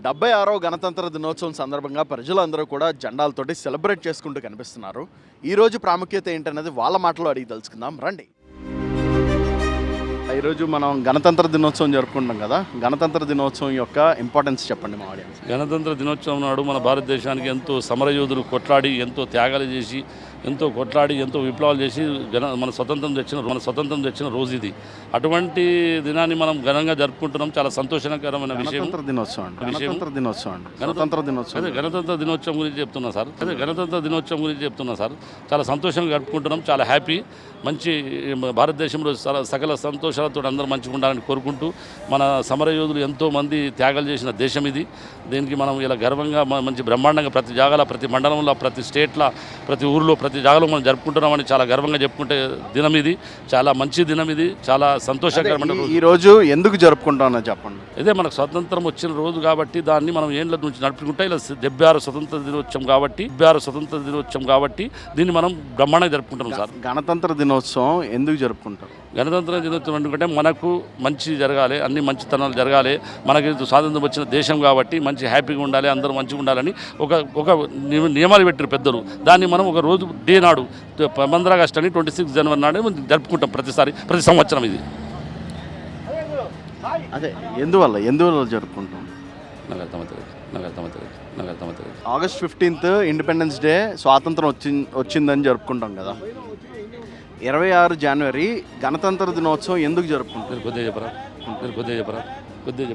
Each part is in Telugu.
76వ గణతంత్ర దినోత్సవం సందర్భంగా ప్రజలందరూ కూడా జెండాలతోటి సెలబ్రేట్ చేసుకుంటూ కనిపిస్తున్నారు. ఈరోజు ప్రాముఖ్యత ఏంటనేది వాళ్ళ మాటలో అడిగి తెలుసుకుందాం రండి. ఈరోజు మనం గణతంత్ర దినోత్సవం జరుపుకుంటాం కదా, గణతంత్ర దినోత్సవం యొక్క ఇంపార్టెన్స్ చెప్పండి మా ఆడియన్స్. గణతంత్ర దినోత్సవం నాడు మన భారతదేశానికి ఎంతో సమరయోధులు కొట్లాడి ఎంతో త్యాగాలు చేసి ఎంతో కొట్లాడి ఎంతో విప్లవాలు చేసి మన స్వతంత్రం తెచ్చిన రోజు ఇది. అటువంటి దినాన్ని మనం ఘనంగా జరుపుకుంటున్నాం. చాలా సంతోషకరమైన విషయం. గణతంత్ర దినోత్సవం గణతంత్ర దినోత్సవం గురించి చెప్తున్నా సార్. గణతంత్ర దినోత్సవం గురించి చెప్తున్నా సార్. చాలా సంతోషంగా జరుపుకుంటున్నాం. చాలా హ్యాపీ. మంచి భారతదేశంలో సకల సంతోషాలతో అందరూ మంచిగా ఉండాలని కోరుకుంటూ, మన సమరయోధులు ఎంతోమంది త్యాగాలు చేసిన దేశం ఇది. దీనికి మనం ఇలా గర్వంగా మంచి బ్రహ్మాండంగా ప్రతి జాగాల, ప్రతి మండలంలో, ప్రతి స్టేట్లో, ప్రతి ఊరిలో, ప్రతి జాగాలో మనం జరుపుకుంటున్నామని చాలా గర్వంగా చెప్పుకుంటే దినం ఇది. చాలా మంచి దినం ఇది. చాలా సంతోషకరమైన రోజు. ఈ రోజు ఎందుకు జరుపుకుంటామని చెప్పండి. ఇదే మనకు స్వతంత్రం వచ్చిన రోజు కాబట్టి దాన్ని మనం ఏండ్ల నుంచి నడుపుకుంటే ఇలా 76 స్వతంత్ర దినోత్సవం కాబట్టి దీన్ని మనం బ్రహ్మాండంగా జరుపుకుంటాం సార్. గణతంత్ర దినోత్సవం ఎందుకు జరుపుకుంటాం? గణతంత్ర దినోత్సవం ఎందుకంటే మనకు మంచి జరగాలి, అన్ని మంచితనాలు జరగాలి. మనకి స్వాతంత్రం వచ్చిన దేశం కాబట్టి మంచి హ్యాపీగా ఉండాలి, అందరూ మంచిగా ఉండాలని ఒక నియమాలు పెట్టారు పెద్దలు. దాన్ని మనం ఒక రోజు డే నాడు 15 ఆగస్టు అని 26 జనవరి నాడు జరుపుకుంటాం ప్రతి సంవత్సరం. ఇది అదే ఎందువల్ల జరుపుకుంటాం? నాకు అర్థమవుతుంది. ఆగస్ట్ 15th ఇండిపెండెన్స్ డే, స్వాతంత్రం వచ్చిందని జరుపుకుంటాం కదా. 26 జనవరి గణతంత్ర దినోత్సవం ఎందుకు జరుపుకుంటాం? మీరు కొద్దిగా చెప్పరా కొద్దిగా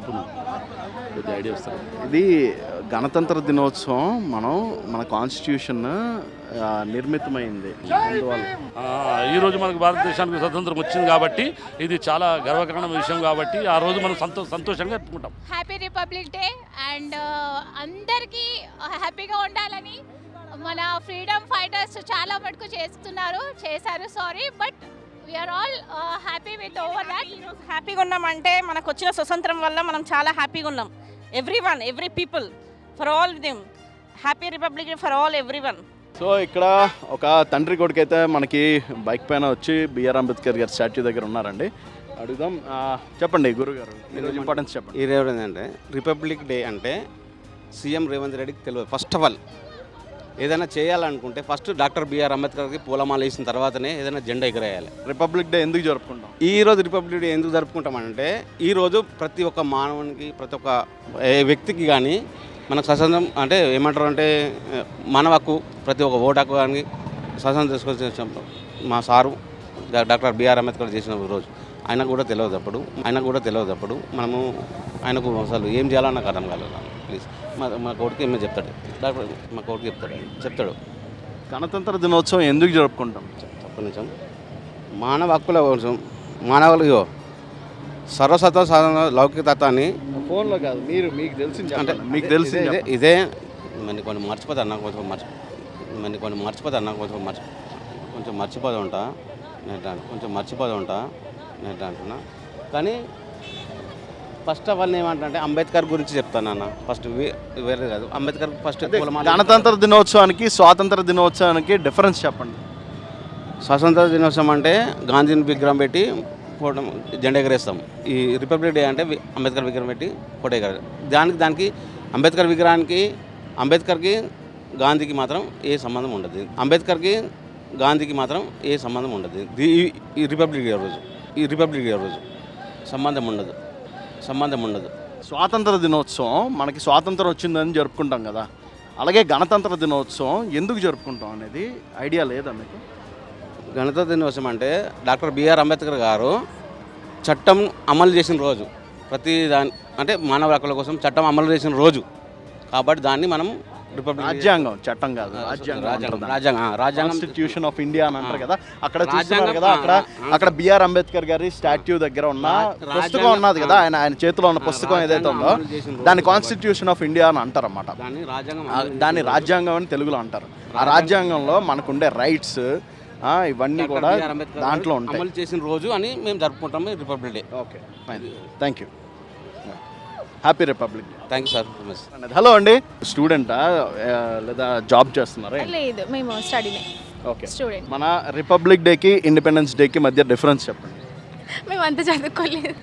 ఐడియా వస్తారు. ఇది గణతంత్ర దినోత్సవం మన కాన్స్టిట్యూషన్ నిర్మితమైంది. ఈరోజు మనకు భారతదేశానికి స్వతంత్రం వచ్చింది కాబట్టి ఇది చాలా గర్వకారణమైన విషయం కాబట్టి ఆ రోజు మనం సంతోషంగా జరుపుకుంటాం. హ్యాపీ రిపబ్లిక్ డే అండ్ అందరికీ హ్యాపీగా ఉండాలని మన ఫ్రీడమ్ ఫైటర్స్ చాలా మటుకు చేశారు. Sorry, but we are all happy with over that. హ్యాపీగా ఉన్నామంటే మనకు వచ్చిన స్వతంత్రం వల్ల మనం చాలా హ్యాపీగా ఉన్నాం. Every people, for all them, happy republic day for all everyone. So ఇక్కడ ఒక తండ్రి కొడుకు అయితే మనకి బైక్ పైన వచ్చి బిఆర్ అంబేద్కర్ గారి స్టాచ్యూ దగ్గర ఉన్నారండి. అడుగుదాం. చెప్పండి గురుగారు, ఈరోజు ఇంపార్టెన్స్ చెప్పండి. ఈ రోజు ఏంటంటే రిపబ్లిక్ డే అంటే సీఎం రేవంత్ రెడ్డికి తెలియదు. ఫస్ట్ ఆఫ్ ఆల్ ఏదైనా చేయాలనుకుంటే ఫస్ట్ డాక్టర్ బిఆర్ అంబేద్కర్కి పూలమాల వేసిన తర్వాతనే ఏదైనా జెండా ఎగరేయాలి. రిపబ్లిక్ డే ఎందుకు జరుపుకుంటాం? ఈరోజు రిపబ్లిక్ డే ఎందుకు జరుపుకుంటామంటే ఈరోజు ప్రతి ఒక్క మానవునికి, ప్రతి ఒక్క వ్యక్తికి కానీ మనకు స్వతంత్రం అంటే ఏమంటారు అంటే మానవ హక్కు, ప్రతి ఒక్క ఓటు హక్కు కానీ స్వతంత్రం తీసుకొచ్చిన మా సారు డాక్టర్ బిఆర్ అంబేద్కర్ చేసిన రోజు. ఆయనకు కూడా తెలియదు అప్పుడు మనము ఆయనకు అసలు ఏం చేయాలని నాకు అర్థం కాలేదు. ప్లీజ్ మా కోర్టుకి ఏమో చెప్తాడు డాక్టర్, మా కోర్టుకి చెప్తాడు. గణతంత్ర దినోత్సవం ఎందుకు జరుపుకుంటాం? నిజం మానవ హక్కుల కోసం, మానవులు సర్వసత్వ సాధన లౌకికతత్వాన్ని ఫోన్లో కాదు, మీకు తెలిసింది అంటే మీకు తెలిసి ఇదే కొన్ని మర్చిపోతాను నాకు కొంచెం మర్చిపోతూ ఉంటా నేను అంటున్నా. కానీ ఫస్ట్ ఆఫ్ ఆల్ ఏమంటే అంబేద్కర్ గురించి చెప్తాను అన్న. ఫస్ట్ వేరే కాదు, అంబేద్కర్ ఫస్ట్. గణతంత్ర దినోత్సవానికి స్వాతంత్ర దినోత్సవానికి డిఫరెన్స్ చెప్పండి. స్వాతంత్ర దినోత్సవం అంటే గాంధీని విగ్రహం పెట్టి జెండా ఎగరేస్తాం. ఈ రిపబ్లిక్ డే అంటే అంబేద్కర్ విగ్రహం పెట్టి ఫోటో ఎగరే. దానికి అంబేద్కర్కి గాంధీకి మాత్రం ఏ సంబంధం ఉండదు. ఈ రిపబ్లిక్ డే రోజు సంబంధం ఉండదు. స్వాతంత్ర దినోత్సవం మనకి స్వాతంత్రం వచ్చిందని జరుపుకుంటాం కదా, అలాగే గణతంత్ర దినోత్సవం ఎందుకు జరుపుకుంటాం అనేది ఐడియా లేదా మీకు? గణతంత్ర దినోత్సవం అంటే డాక్టర్ బిఆర్ అంబేద్కర్ గారు చట్టం అమలు చేసిన రోజు. అంటే మానవ హక్కుల కోసం చట్టం అమలు చేసిన రోజు కాబట్టి దాన్ని మనం రిపబ్లిక్, రాజ్యాంగం, చట్టం కాదు, రాజ్యాంగం కాన్స్టిట్యూషన్ ఆఫ్ ఇండియా అని అంటారు కదా. అక్కడ బిఆర్ అంబేద్కర్ గారి స్టాట్యూ దగ్గర ఉన్న పుస్తకం ఉన్నది కదా, ఆయన చేతిలో ఉన్న పుస్తకం ఏదైతే ఉందో దాన్ని కాన్స్టిట్యూషన్ ఆఫ్ ఇండియా అని అంటారు అన్నమాట. దాన్ని రాజ్యాంగం అని తెలుగులో అంటారు. ఆ రాజ్యాంగంలో మనకుండే రైట్స్ ఇవన్నీ కూడా దాంట్లో ఉంటాయి. అమలు చేసిన రోజు అని మేము జరుపుకుంటాము republic day. Okay, fine, thank you. Happy republic day. Thank you sir. Hello అండి, స్టూడెంటా లేదా జాబ్ చేస్తున్నారా? లేదు, మేము స్టడీనే. Okay, student. మన రిపబ్లిక్ డేకి ఇండిపెండెన్స్ డేకి మధ్య డిఫరెన్స్ చెప్పండి. మేము అంత చదువుకోలేదు.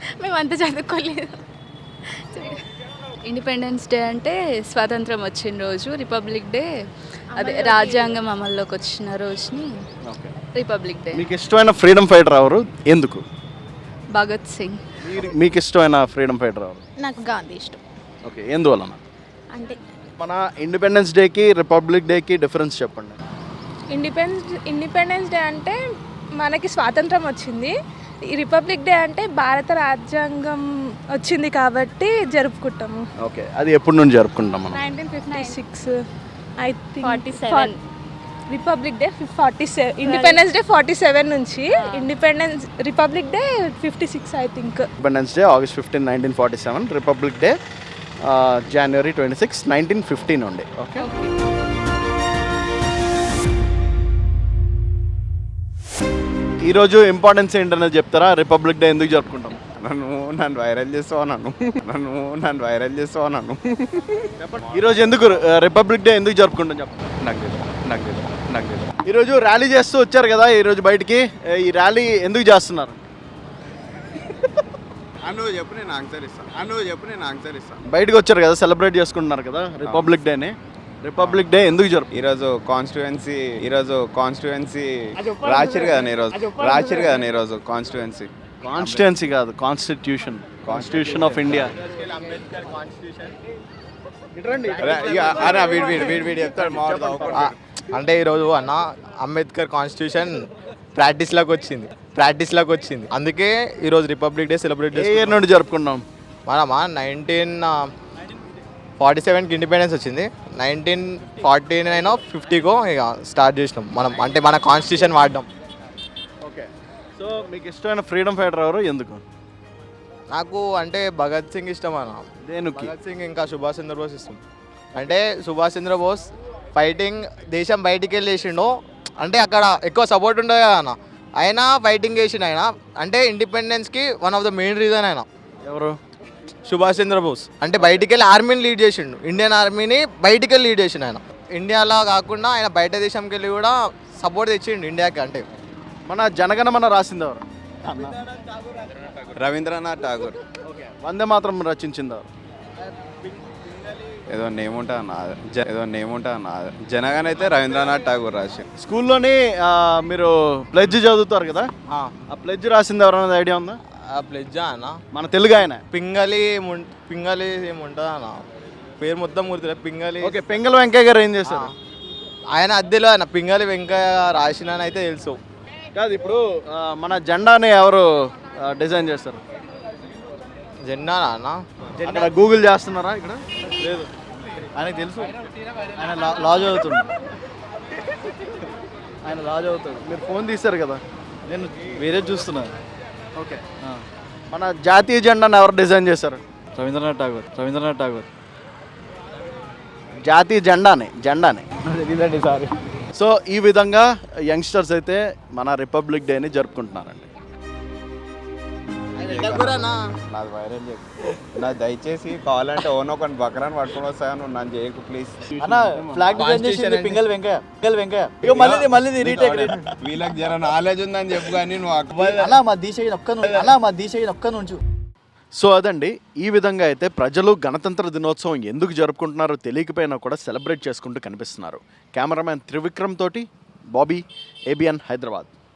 ఇండిపెండెన్స్ డే అంటే స్వాతంత్రం వచ్చిన రోజు, రిపబ్లిక్ డే అదే రాజ్యాంగం అమల్లోకి వచ్చిన రోజుని ఓకే. Republic day. మీకు ఇష్టమైన ఫ్రీడమ్ ఫైటర్ ఎవరు, ఎందుకు? భగత్ సింగ్. మీకు ఇష్టమైన ఫ్రీడమ్ ఫైటర్ ఎవరు? నాకు గాంధీ ఇష్టం. ఓకే, ఎందువలన? అంటే మన ఇండిపెండెన్స్ డేకి రిపబ్లిక్ డేకి డిఫరెన్స్ చెప్పండి. ఇండిపెండెన్స్ డే అంటే మనకి స్వాతంత్రం వచ్చింది. ఈ రిపబ్లిక్ డే అంటే భారత రాజ్యాంగం వచ్చింది కాబట్టి జరుపుకుంటాము. ఓకే, అది ఎప్పటి నుండి జరుపుకుంటాం మనం? 1956 I think. 47. Republic day 47, independence day 47 నుంచి, republic day 56 I think. Independence day August 15, 1947. Republic day January 26, 1915 ఉండే. ఓకే. ఈరోజు ఇంపార్టెన్స్ ఏంటనేది చెప్తారా? రిపబ్లిక్ డే ఎందుకు జరుపుకుంటాం? నన్ను వైరల్ చేస్తావు నన్ను వైరల్ చేస్తావు నన్ను ఈరోజు ఎందుకు రిపబ్లిక్ డే ఎందుకు జరుపుకుంటాం చెప్పండి. నాకు తెలియదు. ఈరోజు ర్యాలీ చేస్తూ వచ్చారు కదా ఈరోజు బయటికి, ఈ ర్యాలీ ఎందుకు చేస్తున్నారు? నువ్వు చెప్పు, నేను ఆన్సర్ ఇస్తాను. బయటకు వచ్చారు కదా, సెలబ్రేట్ చేసుకుంటున్నారు కదా రిపబ్లిక్ డేని. రిపబ్లిక్ డే ఎందుకు జరుపు? ఈరోజు కాన్స్టిట్యుయెన్సీ రాచిరు కదా ఈరోజు కాన్స్టిట్యుయెన్సీ కాదు, కాన్స్టిట్యూషన్ ఆఫ్ ఇండియా. వీడు చెప్తాడు. అంటే ఈరోజు అన్న అంబేద్కర్ కాన్స్టిట్యూషన్ ప్రాక్టీస్లోకి వచ్చింది, అందుకే ఈరోజు రిపబ్లిక్ డే సెలబ్రేట్ ఏ ఇయర్ నుండి జరుపుకున్నాం మనమా? 1947కి ఇండిపెండెన్స్ వచ్చింది, 1949 50కో ఇక స్టార్ట్ చేసినాం మనం, అంటే మన కాన్స్టిట్యూషన్ వాడడం. ఓకే, సో మీకు ఇష్టమైన ఫ్రీడమ్ ఫైటర్ ఎవరు, ఎందుకు? నాకు అంటే భగత్ సింగ్ ఇష్టం అన్న. దేనికి? భగత్ సింగ్ ఇంకా సుభాష్ చంద్రబోస్ ఇష్టం. అంటే సుభాష్ చంద్రబోస్ ఫైటింగ్ దేశం బయటికి వెళ్ళి చేసిండు, అంటే అక్కడ ఎక్కువ సపోర్ట్ ఉండదు కదా అన్న, ఆయన ఫైటింగ్ చేసిండు. ఆయన అంటే ఇండిపెండెన్స్కి one of the main reason ఆయన. ఎవరు? సుభాష్ చంద్రబోస్. అంటే బయటికి వెళ్ళి ఆర్మీని లీడ్ చేసిండు, ఇండియన్ ఆర్మీని బయటికి వెళ్ళి లీడ్ చేసిండు ఆయన. ఇండియాలో కాకుండా ఆయన బయట దేశంకి వెళ్ళి కూడా సపోర్ట్ తెచ్చిండు ఇండియాకి. అంటే మన జనగణమన రాసింది ఎవరు? రవీంద్రనాథ్ ఠాగూర్. ఓకే, వందే మాత్రం రచించింది ఎవరు? ఏదో నేమ్ ఉంటా అన్న జనగణ అయితే రవీంద్రనాథ్ ఠాగూర్ రాసి. స్కూల్లోని మీరు ప్లెడ్జ్ చదువుతారు కదా, ఆ ప్లెడ్జ్ రాసింది ఎవరన్నది ఐడియా ఉందా? ప్లెజ్జా అన్న, మన తెలుగు ఆయన. పింగళి ఏముంటుందా అన్న, పేరు మొత్తం గుర్తులేదు. పింగళి. ఓకే, పెంగళ వెంకయ్య గారు ఏం చేశారు? ఆయన అద్దెలో ఆయన పింగళి వెంకయ్య రాసిన అయితే తెలుసు. కాదు, ఇప్పుడు మన జెండాని ఎవరు డిజైన్ చేస్తారు? జెండా అన్న ఇక్కడ గూగుల్ చేస్తున్నారా? ఇక్కడ లేదు, ఆయనకు తెలుసు, ఆయన లా చదువుతుంది, ఆయన లా చదువుతాడు. మీరు ఫోన్ తీశారు కదా, నేను వేరే చూస్తున్నాను. ఓకే, మన జాతీయ జెండాను ఎవరు డిజైన్ చేశారు? రవీంద్రనాథ్ ఠాగూర్. జాతీయ జెండాని సారీ. సో ఈ విధంగా యంగ్స్టర్స్ అయితే మన రిపబ్లిక్ డేని జరుపుకుంటున్నారండి. నాది వైరల్ చెప్పు. దయచేసి కావాలంటే ఓనో కొన్ని బకరాన్ని పట్టుకొని వస్తాను, నువ్వు నన్ను చేయకు ప్లీజ్. అన్న ఫ్లాగ్ డిజైన్ చేసింది పింగళ వెంకయ్య. ఇక మళ్ళీ రీటేక్. వీళ్ళకి జర నాలెడ్జ్ ఉందని చెప్పు, కానీ నువ్వు అన్న మా దీశ ఒక్క నుంచు. సో అదండి, ఈ విధంగా అయితే ప్రజలు గణతంత్ర దినోత్సవం ఎందుకు జరుపుకుంటున్నారో తెలియకపోయినా కూడా సెలబ్రేట్ చేసుకుంటూ కనిపిస్తున్నారు. కెమెరామ్యాన్ త్రివిక్రమ్ తోటి బాబీ, ABN హైదరాబాద్.